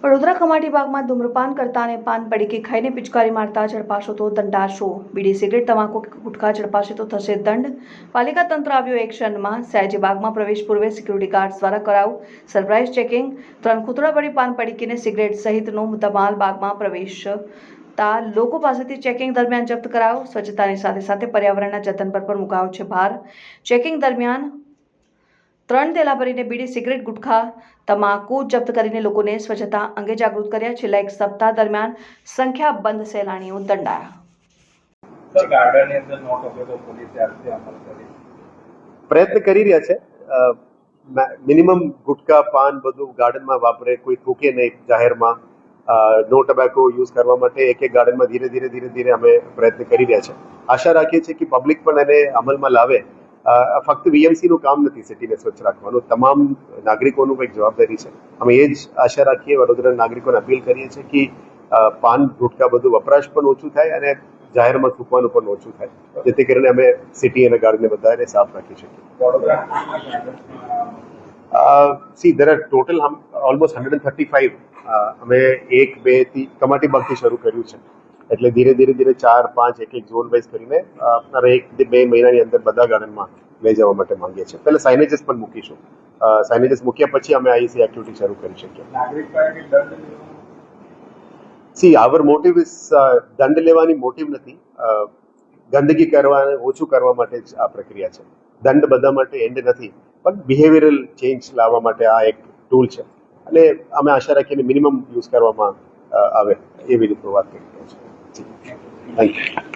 વડોદરા કમાટી બાગમાં ધૂમ્રપાન કરતા અને પાન પડીકી ખાઈને પિચકારી મારતા ઝડપાશો તો દંડાશો. બીડી સિગરેટ તમાકુ ગુટખા ઝડપાશે તો થશે દંડ. પાલિકા તંત્ર આવ્યો એક્શનમાં. સયાજી બાગમાં પ્રવેશ પૂર્વે સિક્યુરિટી ગાર્ડ્સ દ્વારા કરાયું સરપ્રાઇઝ ચેકિંગ. 3 ખૂંતડા ભરી પાન પડીકીને સિગરેટ સહિતનો મુદ્દામાલ બાગમાં પ્રવેશતા લોકો પાસેથી ચેકિંગ દરમિયાન જપ્ત કરાયો. સ્વચ્છતાની સાથે સાથે પર્યાવરણના જતન પર પણ મુકાયો છે ભાર. ચેકિંગ દરમિયાન 3 થેલા ભરીને બીડી સિગરેટ ગુટખા તમાકુ જપ્ત કરીને લોકોને સ્વચ્છતા અંગે જાગૃત કર્યા. છેલ્લા 1 સપ્તાહ દરમિયાન સંખ્યાબંધ સહેલાણીઓ દંડાયા. પ્રયત્ન કરી રહ્યા છે. મિનિમમ ગુટકા પાન બધું ગાર્ડનમાં વાપરે, કોઈ થૂકે નહીં જાહેરમાં. નો ટોબેકો યુઝ કરવા માટે એક ગાર્ડનમાં ધીરે અમે પ્રયત્ન કરી રહ્યા છે. આશા રાખીએ છીએ કે પબ્લિક પણ એને અમલમાં લાવે. ફક્ત વીએમસીનું કામ નથી સિટીને સ્વચ્છ રાખવાનું, તમામ નાગરિકોનું કંઈક જવાબદારી છે. અમે એ જ આશા રાખીએ, વડોદરા નાગરિકોને અપીલ કરીએ છીએ કે પાન ગુટકા બધું વપરાશ પણ ઓછું થાય અને જાહેરમાં થૂકવાનું પણ ઓછું થાય, જેથી કરીને અમે સિટી અને ગાર્ડનને બધાને સાફ રાખી શકીએ. there are total almost 135. અમે 1-2 થી કમાટી બાગથી શરૂ કર્યું છે, એટલે ધીરે 4-5 એક ઝોન વાઇઝ કરીને આપણે 1-2 મહિનાની અંદર બધા ગાર્ડનમાં લઈ જવા માટે માંગીએ છીએ. પહેલા સાઇનેજીસ પણ મૂકીશું. સાઇનેજીસ મૂક્યા પછી અમે આઈસી એક્ટિવિટી શરૂ કરી શકીએ. આવર મોટિવ ઇઝ દંડ લેવાની મોટિવ નથી, ગંદકી ઓછું કરવા માટે જ આ પ્રક્રિયા છે. દંડ બધા માટે એન્ડ નથી, પણ બિહેવિયરલ ચેન્જ લાવવા માટે આ એક ટૂલ છે અને અમે આશા રાખીને મિનિમમ યુઝ કરવામાં આવે એવી રીતે વાત કરી રહ્યા છીએ. Thank you.